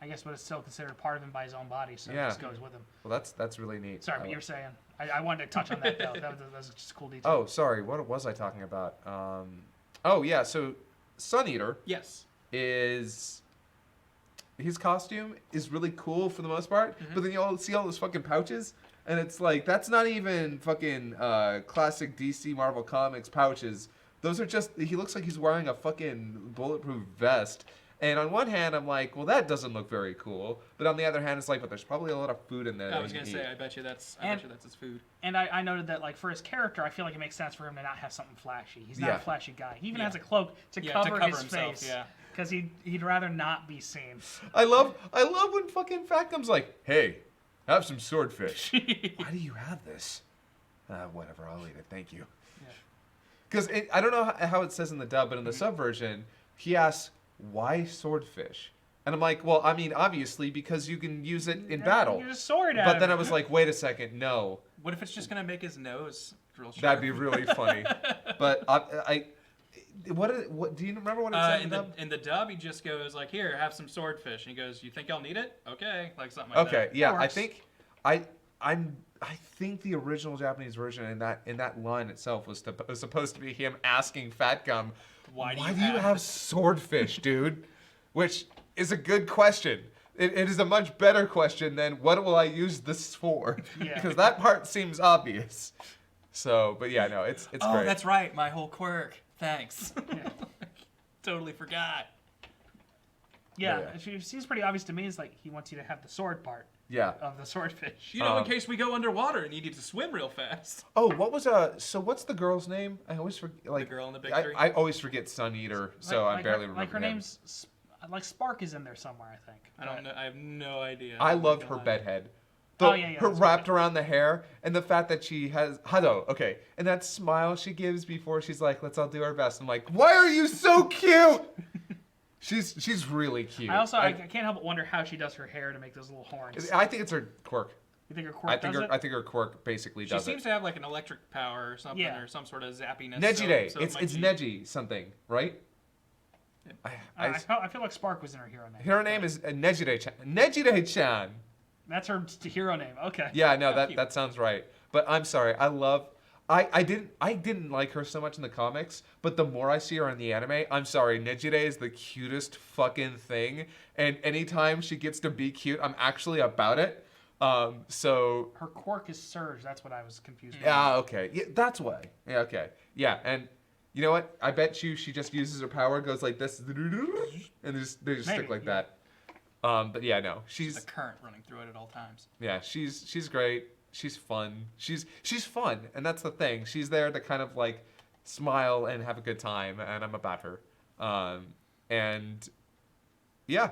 [SPEAKER 3] I guess, but it's still considered part of him by his own body, so
[SPEAKER 2] Yeah.
[SPEAKER 3] it just goes with him.
[SPEAKER 2] Well, that's really neat.
[SPEAKER 3] Sorry,
[SPEAKER 2] I
[SPEAKER 3] but you
[SPEAKER 2] like-
[SPEAKER 3] were saying. I wanted to touch on that though. That was just a cool detail.
[SPEAKER 2] Oh, sorry. What was I talking about? Oh yeah. So Sun Eater
[SPEAKER 1] Yes.
[SPEAKER 2] is his costume is really cool for the most part, but then you all see all those fucking pouches, and it's like that's not even fucking classic DC Marvel Comics pouches. Those are just he looks like he's wearing a fucking bulletproof vest. And on one hand, I'm like, well, that doesn't look very cool. But on the other hand, it's like, but there's probably a lot of food in there.
[SPEAKER 1] I
[SPEAKER 2] that
[SPEAKER 1] was
[SPEAKER 2] you
[SPEAKER 1] gonna
[SPEAKER 2] can
[SPEAKER 1] say,
[SPEAKER 2] eat.
[SPEAKER 1] I bet you that's his food.
[SPEAKER 3] And I noted that, like, for his character, I feel like it makes sense for him to not have something flashy. He's not
[SPEAKER 2] Yeah.
[SPEAKER 3] a flashy guy. He even
[SPEAKER 1] Yeah.
[SPEAKER 3] has a cloak to
[SPEAKER 1] Yeah,
[SPEAKER 3] cover his
[SPEAKER 1] himself,
[SPEAKER 3] face.
[SPEAKER 1] yeah.
[SPEAKER 3] Because he'd rather not be seen.
[SPEAKER 2] I love when fucking Fatgum's like, hey, have some swordfish. Why do you have this? Whatever, I'll eat it. Thank you. Because I don't know how it says in the dub, but in the sub version, he asks, why swordfish? And I'm like, well, I mean, obviously, because you can use it in battle.
[SPEAKER 3] Use a sword at
[SPEAKER 2] But
[SPEAKER 3] him.
[SPEAKER 2] then I was like, wait a second, no.
[SPEAKER 1] What if it's just gonna make his nose real sharp?
[SPEAKER 2] That'd be really funny. But what do you remember what it said
[SPEAKER 1] in
[SPEAKER 2] in
[SPEAKER 1] the
[SPEAKER 2] the dub?
[SPEAKER 1] in the dub, he just goes like, "Here, have some swordfish," and he goes, "You think I'll need it? Okay," like something like that.
[SPEAKER 2] Okay, yeah, I
[SPEAKER 3] works.
[SPEAKER 2] think I think the original Japanese version in that line itself was supposed to be him asking Fatgum,
[SPEAKER 1] Why do you
[SPEAKER 2] you have swordfish, dude? Which is a good question. It is a much better question than what will I use this for?
[SPEAKER 3] Yeah.
[SPEAKER 2] Because that part seems obvious. So, but yeah, no, it's
[SPEAKER 1] Oh,
[SPEAKER 2] great.
[SPEAKER 1] that's right, my whole quirk. Thanks. Totally forgot.
[SPEAKER 3] Yeah,
[SPEAKER 2] Yeah.
[SPEAKER 3] it seems pretty obvious to me. It's like he wants you to have the sword part
[SPEAKER 2] Yeah.
[SPEAKER 3] of the swordfish.
[SPEAKER 1] You know, in case we go underwater and you need to swim real fast.
[SPEAKER 2] Oh, so what's the girl's name? I always forget. Like
[SPEAKER 1] girl in the big tree?
[SPEAKER 2] I always forget Sun Eater, so I barely remember.
[SPEAKER 3] Like her
[SPEAKER 2] him.
[SPEAKER 3] name's like Spark is in there somewhere, I think.
[SPEAKER 1] I don't know. I have no idea.
[SPEAKER 2] I
[SPEAKER 1] I'm
[SPEAKER 2] loved
[SPEAKER 1] not
[SPEAKER 2] her
[SPEAKER 1] gonna lie.
[SPEAKER 2] bedhead.
[SPEAKER 3] Oh, yeah,
[SPEAKER 2] Her
[SPEAKER 3] that's
[SPEAKER 2] wrapped around the hair, and the fact that she has Hado, okay, and that smile she gives before she's like, "Let's all do our best." I'm like, "Why are you so cute?" She's really cute.
[SPEAKER 3] I can't help but wonder how she does her hair to make those little horns.
[SPEAKER 2] I think it's her quirk.
[SPEAKER 3] You think her quirk
[SPEAKER 2] I think
[SPEAKER 3] does
[SPEAKER 2] her
[SPEAKER 3] it?
[SPEAKER 2] I think her quirk basically
[SPEAKER 1] She
[SPEAKER 2] does
[SPEAKER 1] seems
[SPEAKER 2] it.
[SPEAKER 1] to have like an electric power or something,
[SPEAKER 3] Yeah.
[SPEAKER 1] or some sort of zappiness.
[SPEAKER 2] Nejire.
[SPEAKER 1] So it
[SPEAKER 2] it's
[SPEAKER 1] might
[SPEAKER 2] it's
[SPEAKER 1] be-
[SPEAKER 2] Neji something, right?
[SPEAKER 3] I feel like Spark was in her hero name.
[SPEAKER 2] Her name is Nejire-chan. Nejire-chan.
[SPEAKER 3] That's her hero name. Okay.
[SPEAKER 2] Yeah, no,
[SPEAKER 1] Cute.
[SPEAKER 2] that sounds right. But I'm sorry, I didn't like her so much in the comics, but the more I see her in the anime, I'm sorry, Nejire is the cutest fucking thing, and anytime she gets to be cute, I'm actually about it. So
[SPEAKER 3] Her quirk is Surge. That's what I was confused with.
[SPEAKER 2] yeah, okay, yeah, that's why. Yeah, okay, yeah, and you know what? I bet you she just uses her power, goes like this, and they just
[SPEAKER 3] Maybe,
[SPEAKER 2] stick like
[SPEAKER 3] yeah.
[SPEAKER 2] that. But yeah, no,
[SPEAKER 1] There's a current running through it at all times.
[SPEAKER 2] yeah, she's great. She's fun. She's fun, and that's the thing. She's there to kind of like smile and have a good time, and I'm about her. And yeah,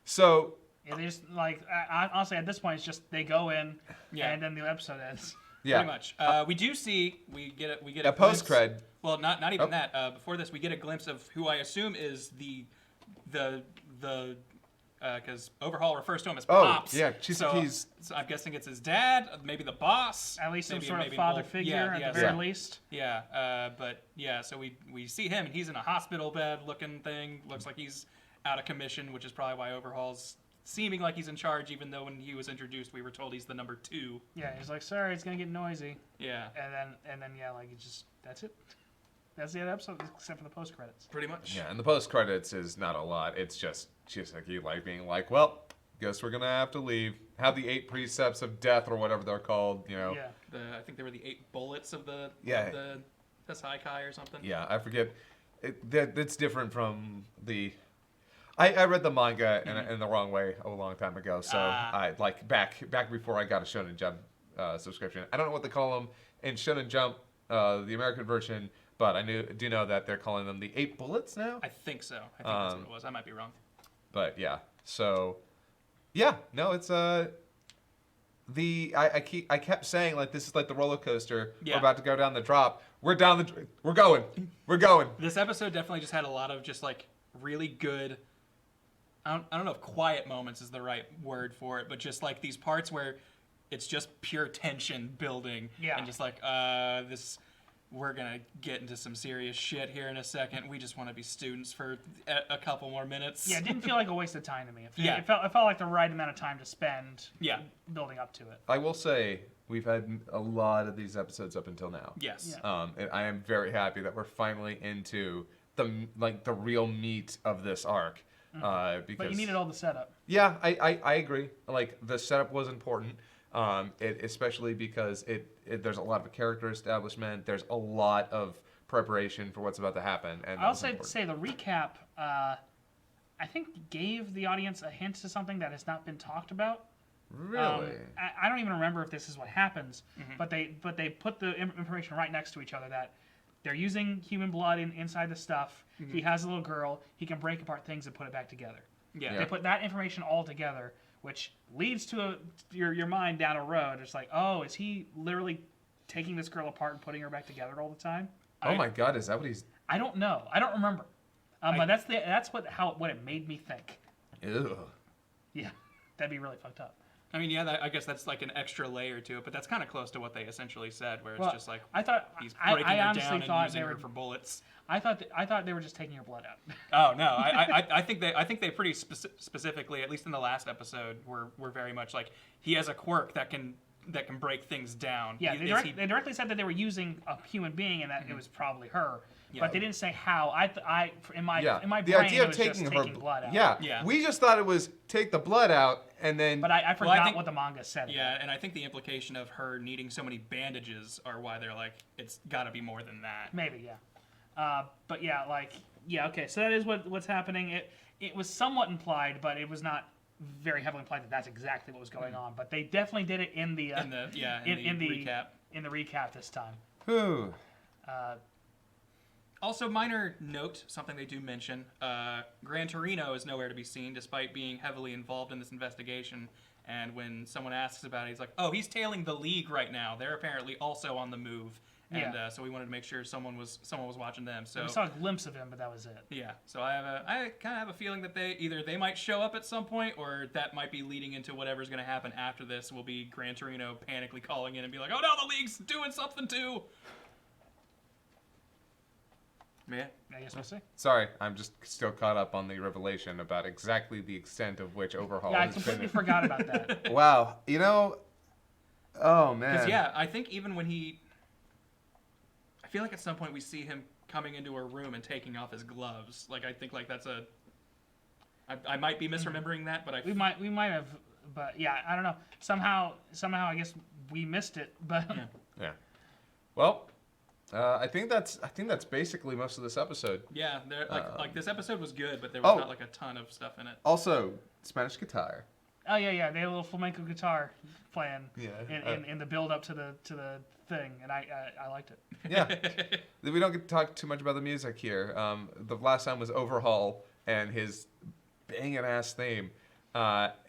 [SPEAKER 2] so
[SPEAKER 3] It is like honestly at this point it's just they go in
[SPEAKER 1] Yeah.
[SPEAKER 3] and then the episode ends.
[SPEAKER 2] yeah,
[SPEAKER 1] Pretty much. We do see we get
[SPEAKER 2] a
[SPEAKER 1] glimpse-
[SPEAKER 2] post cred.
[SPEAKER 1] Well, not even
[SPEAKER 2] Oh.
[SPEAKER 1] that. Before this, we get a glimpse of who I assume is the because Overhaul refers to him as
[SPEAKER 2] Oh,
[SPEAKER 1] Pops.
[SPEAKER 2] yeah,
[SPEAKER 1] so I'm guessing it's his dad, maybe the boss.
[SPEAKER 3] At least some
[SPEAKER 1] maybe-
[SPEAKER 3] sort of
[SPEAKER 1] maybe an
[SPEAKER 3] father
[SPEAKER 1] old-
[SPEAKER 3] figure
[SPEAKER 1] yeah,
[SPEAKER 3] at
[SPEAKER 1] yeah,
[SPEAKER 3] the very
[SPEAKER 2] yeah.
[SPEAKER 3] least.
[SPEAKER 1] Yeah, but yeah, so we see him and he's in a hospital bed looking thing. Looks like he's out of commission, which is probably why Overhaul's seeming like he's in charge, even though when he was introduced, we were told he's the number 2.
[SPEAKER 3] Yeah, he's like, sorry, it's gonna get noisy.
[SPEAKER 1] Yeah,
[SPEAKER 3] And then yeah, like it's just that's it. That's the end of the episode, except for the post credits.
[SPEAKER 1] pretty much.
[SPEAKER 2] Yeah, and the post credits is not a lot. It's just Chisaki like being like, well, guess we're gonna have to leave. Have the 8 precepts of death or whatever they're called. You know.
[SPEAKER 3] Yeah.
[SPEAKER 1] I think they were the 8 bullets of the
[SPEAKER 2] Yeah.
[SPEAKER 1] of the Saikai or something.
[SPEAKER 2] Yeah, I forget. That's different from the. I read the manga in the wrong way a long time ago. So I like back before I got a Shonen Jump subscription. I don't know what they call them in Shonen Jump, the American version, but I do know that they're calling them the 8 bullets now.
[SPEAKER 1] I think so. I think that's what it was. I might be wrong.
[SPEAKER 2] But yeah, So, yeah, no, it's I kept saying like this is like the roller coaster.
[SPEAKER 1] Yeah.
[SPEAKER 2] We're about to go down the drop. We're going.
[SPEAKER 1] This episode definitely just had a lot of just like really good. I don't know if quiet moments is the right word for it, but just like these parts where it's just pure tension building,
[SPEAKER 3] Yeah.
[SPEAKER 1] and just like we're gonna get into some serious shit here in a second. We just want to be students for a couple more minutes.
[SPEAKER 3] Yeah, it didn't feel like a waste of time to me.
[SPEAKER 1] Yeah.
[SPEAKER 3] It felt like the right amount of time to spend
[SPEAKER 1] Yeah.
[SPEAKER 3] building up to it.
[SPEAKER 2] I will say we've had a lot of these episodes up until now.
[SPEAKER 1] Yes.
[SPEAKER 3] Yeah.
[SPEAKER 2] And I am very happy that we're finally into the real meat of this arc. Because
[SPEAKER 3] But you needed all the setup.
[SPEAKER 2] yeah, I agree. Like the setup was important. Especially because there's a lot of character establishment. There's a lot of preparation for what's about to happen. And
[SPEAKER 3] I'll say the recap, I think gave the audience a hint to something that has not been talked about.
[SPEAKER 2] Really?
[SPEAKER 3] I don't even remember if this is what happens, but they put the information right next to each other that they're using human blood inside the stuff. He has a little girl. He can break apart things and put it back together.
[SPEAKER 1] Yeah.
[SPEAKER 3] They put that information all together, which leads to your mind down a road. It's like, oh, is he literally taking this girl apart and putting her back together all the time?
[SPEAKER 2] Oh my God, is that what he's?
[SPEAKER 3] I don't know. I don't remember. But that's what it made me think.
[SPEAKER 2] Ew.
[SPEAKER 3] Yeah, that'd be really fucked up.
[SPEAKER 1] I mean, yeah, I guess that's like an extra layer to it, but that's kind of close to what they essentially said, where it's
[SPEAKER 3] Well,
[SPEAKER 1] just like
[SPEAKER 3] I thought
[SPEAKER 1] he's
[SPEAKER 3] I
[SPEAKER 1] breaking her
[SPEAKER 3] honestly
[SPEAKER 1] down
[SPEAKER 3] thought
[SPEAKER 1] and
[SPEAKER 3] they
[SPEAKER 1] using
[SPEAKER 3] were.
[SPEAKER 1] her for bullets.
[SPEAKER 3] I thought they were just taking her blood out.
[SPEAKER 1] Oh no, I think they pretty specifically, at least in the last episode, were very much like he has a quirk that can break things down.
[SPEAKER 3] Yeah, they directly said that they were using a human being and that it was probably her,
[SPEAKER 1] Yeah.
[SPEAKER 3] but they didn't say how. In my
[SPEAKER 2] The
[SPEAKER 3] brain,
[SPEAKER 2] idea
[SPEAKER 3] it
[SPEAKER 2] of
[SPEAKER 3] was
[SPEAKER 2] taking
[SPEAKER 3] just
[SPEAKER 2] her
[SPEAKER 3] taking blood out.
[SPEAKER 2] Yeah.
[SPEAKER 1] Yeah.
[SPEAKER 2] We just thought it was take the blood out and then.
[SPEAKER 3] But I forgot
[SPEAKER 1] think-
[SPEAKER 3] what the manga said.
[SPEAKER 1] Yeah, and I think the implication of her needing so many bandages are why they're like it's got to be more than that.
[SPEAKER 3] Maybe, yeah. But yeah, okay. So that is what's happening. It was somewhat implied, but it was not very heavily implied that that's exactly what was going on. But they definitely did it in the
[SPEAKER 1] In the recap.
[SPEAKER 3] in the recap this time.
[SPEAKER 2] Whew.
[SPEAKER 1] Also, minor note, something they do mention, Gran Torino is nowhere to be seen despite being heavily involved in this investigation. And when someone asks about it, he's like, oh, he's tailing the League right now. They're apparently also on the move. And
[SPEAKER 3] Yeah.
[SPEAKER 1] so we wanted to make sure someone was watching them. So
[SPEAKER 3] We saw a glimpse of him, but that was it.
[SPEAKER 1] yeah, so I kind of have a feeling that they might show up at some point, or that might be leading into whatever's going to happen after this. Will be Gran Torino panically calling in and be like, oh no, the League's doing something too. Yeah.
[SPEAKER 3] I guess we'll see.
[SPEAKER 2] Sorry, I'm just still caught up on the revelation about exactly the extent of which overhaul
[SPEAKER 3] Yeah, I
[SPEAKER 2] has
[SPEAKER 3] completely
[SPEAKER 2] been.
[SPEAKER 3] forgot about that.
[SPEAKER 2] Wow, oh man.
[SPEAKER 1] Because yeah, I think even when I feel like at some point we see him coming into a room and taking off his gloves. Like I think like that's I might be misremembering that, but
[SPEAKER 3] We might have, but yeah, I don't know. Somehow, I guess we missed it. But
[SPEAKER 1] Yeah.
[SPEAKER 2] Yeah. Well, I think that's basically most of this episode.
[SPEAKER 1] Yeah, like this episode was good, but there was
[SPEAKER 2] Oh.
[SPEAKER 1] not like a ton of stuff in it.
[SPEAKER 2] Also, Spanish guitar.
[SPEAKER 3] oh yeah, they had a little flamenco guitar playing
[SPEAKER 2] Yeah,
[SPEAKER 3] in the build up to the thing, and I liked it.
[SPEAKER 2] Yeah. We don't get to talk too much about the music here. The last time was Overhaul and his banging ass theme.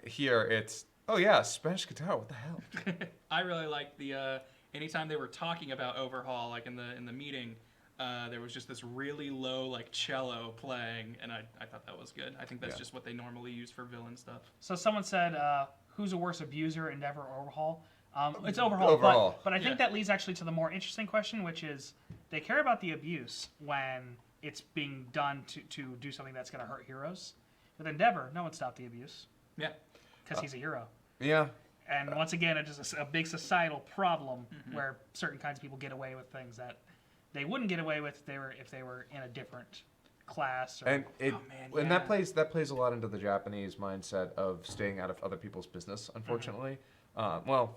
[SPEAKER 2] Here it's Spanish guitar. What the hell?
[SPEAKER 1] I really liked the anytime they were talking about Overhaul, like in the meeting, there was just this really low like cello playing, and I thought that was good. I think that's
[SPEAKER 2] Yeah.
[SPEAKER 1] just what they normally use for villain stuff.
[SPEAKER 3] So someone said, "Who's a worse abuser, Endeavor or Overhaul?" It's Overhaul,
[SPEAKER 2] Overhaul.
[SPEAKER 3] but I think
[SPEAKER 1] Yeah.
[SPEAKER 3] that leads actually to the more interesting question, which is they care about the abuse when it's being done to do something that's going to hurt heroes. With Endeavor, no one stopped the abuse
[SPEAKER 1] Yeah.
[SPEAKER 3] because he's a hero.
[SPEAKER 2] Yeah.
[SPEAKER 3] And once again, it's just a big societal problem where certain kinds of people get away with things that they wouldn't get away with if they were in a different class. Or,
[SPEAKER 2] And
[SPEAKER 1] man,
[SPEAKER 2] and
[SPEAKER 1] yeah.
[SPEAKER 2] that plays a lot into the Japanese mindset of staying out of other people's business. Unfortunately,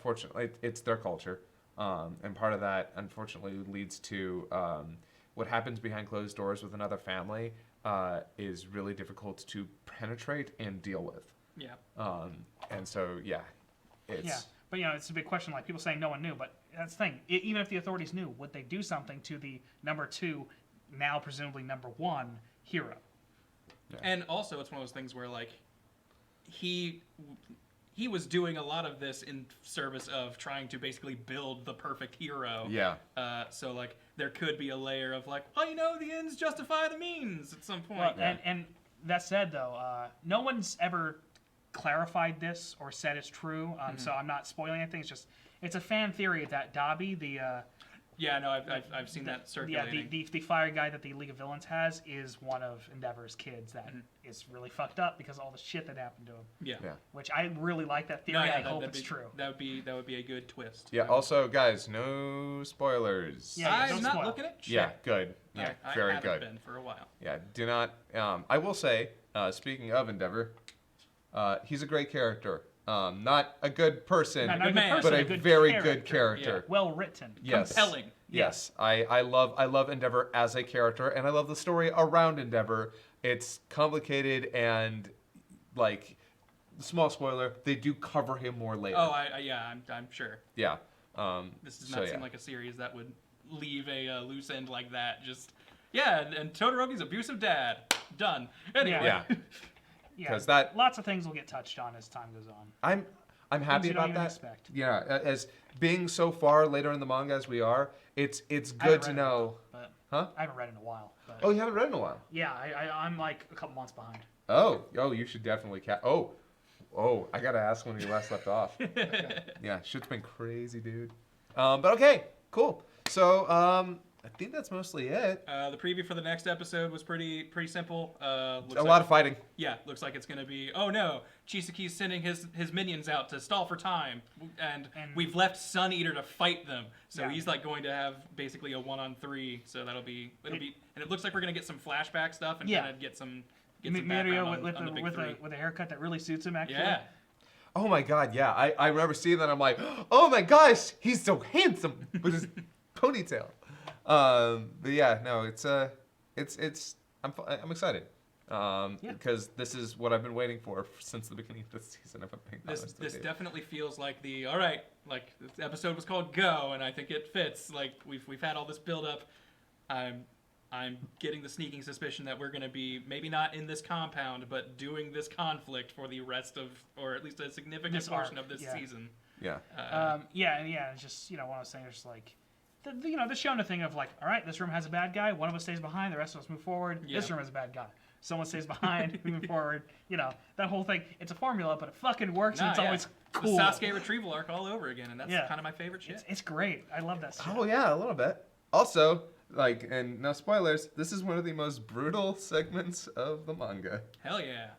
[SPEAKER 2] fortunately, it's their culture, and part of that, unfortunately, leads to what happens behind closed doors with another family is really difficult to penetrate and deal with.
[SPEAKER 1] Yeah.
[SPEAKER 2] And so, it's
[SPEAKER 3] yeah, but it's a big question. Like people saying no one knew, but that's the thing. Even if the authorities knew, would they do something to the number 2, now presumably number 1 hero?
[SPEAKER 1] And also, it's one of those things where like he was doing a lot of this in service of trying to basically build the perfect hero.
[SPEAKER 2] Yeah.
[SPEAKER 1] So like there could be a layer of like, well, the ends justify the means at some point.
[SPEAKER 3] Well, and that said, though, no one's ever clarified this or said it's true. So I'm not spoiling anything. It's a fan theory that Dobby,
[SPEAKER 1] Yeah, no, I've seen that circulating.
[SPEAKER 3] Yeah, the fire guy that the League of Villains has is one of Endeavor's kids that is really fucked up because of all the shit that happened to him.
[SPEAKER 1] Yeah.
[SPEAKER 3] Which I really like that theory. I hope it's true.
[SPEAKER 1] That would be a good twist.
[SPEAKER 2] Yeah. Also, guys, no spoilers.
[SPEAKER 3] Yeah,
[SPEAKER 1] I'm
[SPEAKER 3] don't
[SPEAKER 1] not
[SPEAKER 3] spoil.
[SPEAKER 1] looking at shit.
[SPEAKER 2] Yeah. Good. Yeah. Very
[SPEAKER 1] I haven't
[SPEAKER 2] good.
[SPEAKER 1] been for a while.
[SPEAKER 2] Yeah. Do not. I will say, speaking of Endeavor, he's a great character. Not a good person,
[SPEAKER 3] Not a good person,
[SPEAKER 2] but a
[SPEAKER 3] good
[SPEAKER 2] very
[SPEAKER 3] character.
[SPEAKER 2] good character.
[SPEAKER 3] Well written.
[SPEAKER 2] Yes.
[SPEAKER 1] Compelling.
[SPEAKER 2] Yes, I love Endeavor as a character, and I love the story around Endeavor. It's complicated and, like, small spoiler, they do cover him more later.
[SPEAKER 1] Oh, I'm sure.
[SPEAKER 2] Yeah.
[SPEAKER 1] This does not seem like a series that would leave a loose end like that. Just and Todoroki's abusive dad. Done. Anyway.
[SPEAKER 2] Yeah.
[SPEAKER 3] Yeah.
[SPEAKER 2] 'Cause that-
[SPEAKER 3] lots of things will get touched on as time goes on.
[SPEAKER 2] I'm happy
[SPEAKER 3] you don't
[SPEAKER 2] about
[SPEAKER 3] even
[SPEAKER 2] that.
[SPEAKER 3] expect.
[SPEAKER 2] Yeah, as being so far later in the manga as we are, it's good to know. Huh?
[SPEAKER 3] I haven't read in a while. But
[SPEAKER 2] Oh, you haven't read in a while.
[SPEAKER 3] yeah, I'm like a couple months behind.
[SPEAKER 2] Oh, you should definitely I gotta ask when you last left off. Yeah, shit's been crazy, dude. But okay, cool. So, I think that's mostly it.
[SPEAKER 1] The preview for the next episode was pretty simple.
[SPEAKER 2] A lot of fighting.
[SPEAKER 1] Yeah, looks like it's gonna be. Oh no, Chisaki's sending his minions out to stall for time, and we've left Sun Eater to fight them. So he's like going to have basically a 1-on-3. So it'll be, and it looks like we're gonna get some flashback stuff and kind of get some
[SPEAKER 3] Mario
[SPEAKER 1] background on the big three.
[SPEAKER 3] with a haircut that really suits him. Actually.
[SPEAKER 1] Yeah.
[SPEAKER 2] Oh my god, yeah. I remember seeing that. I'm like, oh my gosh, he's so handsome with his ponytail. But yeah, no, it's I'm excited. Because this is what I've been waiting for since the beginning of this season. If I'm being honest with
[SPEAKER 1] This
[SPEAKER 2] you.
[SPEAKER 1] definitely feels like this episode was called Go, and I think it fits. Like we've had all this build up. I'm getting the sneaking suspicion that we're going to be maybe not in this compound, but doing this conflict for the rest of, or at least a significant portion of this season.
[SPEAKER 2] Yeah.
[SPEAKER 3] It's just one of those things. Just like the Shona thing of like, all right, this room has a bad guy. One of us stays behind. The rest of us move forward.
[SPEAKER 1] Yeah.
[SPEAKER 3] This room has a bad guy. Someone stays behind, moving forward. That whole thing. It's a formula, but it fucking works, and it's always cool.
[SPEAKER 1] The Sasuke retrieval arc all over again, and that's kind of my favorite shit.
[SPEAKER 3] It's great. I love that stuff.
[SPEAKER 2] Oh yeah, a little bit. Also, and no spoilers, this is one of the most brutal segments of the manga.
[SPEAKER 1] Hell yeah.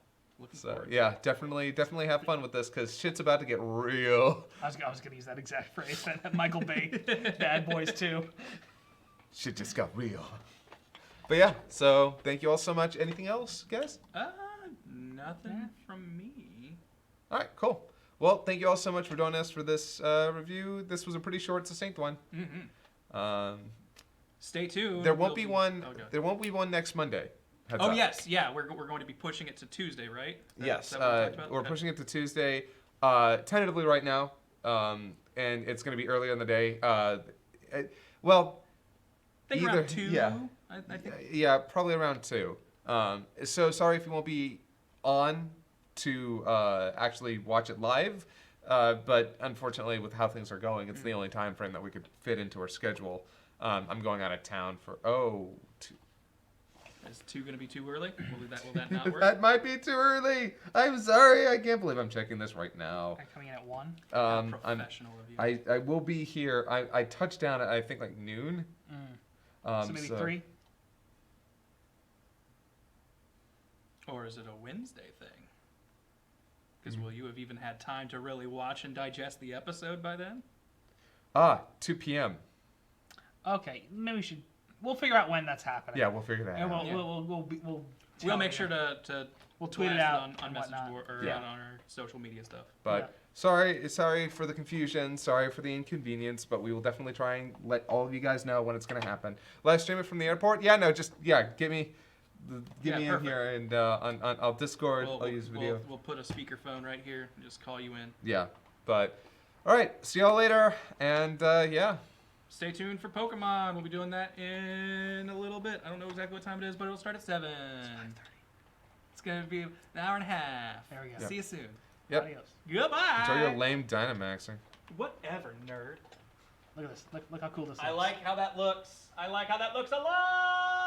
[SPEAKER 1] Looking forward.
[SPEAKER 2] Yeah, definitely have fun with this because shit's about to get real.
[SPEAKER 3] I was gonna use that exact phrase. That Michael Bay, Bad Boys 2.
[SPEAKER 2] Shit just got real. But yeah, so thank you all so much. Anything else, guys?
[SPEAKER 1] Nothing from me.
[SPEAKER 2] All right, cool. Well, thank you all so much for joining us for this review. This was a pretty short, succinct one.
[SPEAKER 1] Mm-hmm.
[SPEAKER 2] Stay tuned. There won't be one. There won't be one next Monday. Heads up.
[SPEAKER 1] Yes, yeah. We're going to be pushing it to Tuesday, right?
[SPEAKER 2] Yes, we're pushing it to Tuesday, tentatively right now, and it's going to be earlier in the day.
[SPEAKER 1] I think around 2.
[SPEAKER 2] Yeah,
[SPEAKER 1] I think.
[SPEAKER 2] Yeah, probably around 2. So sorry if you won't be on to actually watch it live, but unfortunately, with how things are going, it's the only time frame that we could fit into our schedule. I'm going out of town for 2.
[SPEAKER 1] Is 2 going to be too early? Will that not work?
[SPEAKER 2] That might be too early. I'm sorry. I can't believe I'm checking this right now.
[SPEAKER 3] I'm coming in at 1.
[SPEAKER 1] Professional of you.
[SPEAKER 2] I will be here. I touched down at I think like noon.
[SPEAKER 3] So maybe 3.
[SPEAKER 1] Or is it a Wednesday thing? Because will you have even had time to really watch and digest the episode by then?
[SPEAKER 2] 2 p.m.
[SPEAKER 3] Okay, maybe we'll figure out when that's happening.
[SPEAKER 2] Yeah, we'll figure that out.
[SPEAKER 3] And
[SPEAKER 1] we'll make sure to
[SPEAKER 3] we'll tweet it out
[SPEAKER 1] on message board or on our social media stuff.
[SPEAKER 2] But sorry for the confusion. Sorry for the inconvenience. But we will definitely try and let all of you guys know when it's going to happen. Live stream it from the airport. Yeah, no, just get me in here and on I'll Discord. I'll use video.
[SPEAKER 1] We'll put a speakerphone right here and just call you in.
[SPEAKER 2] Yeah, but all right. See y'all later. And
[SPEAKER 1] Stay tuned for Pokemon. We'll be doing that in a little bit. I don't know exactly what time it is, but it'll start at 7.
[SPEAKER 3] It's 5:30. It's
[SPEAKER 1] gonna be an hour and a half.
[SPEAKER 3] There we go.
[SPEAKER 1] See you soon.
[SPEAKER 2] Yep.
[SPEAKER 3] Adios.
[SPEAKER 1] Goodbye.
[SPEAKER 4] Enjoy your lame Dynamaxing.
[SPEAKER 1] Whatever, nerd.
[SPEAKER 3] Look at this. Look how cool this
[SPEAKER 1] I
[SPEAKER 3] looks.
[SPEAKER 1] like how that looks. I like how that looks a lot.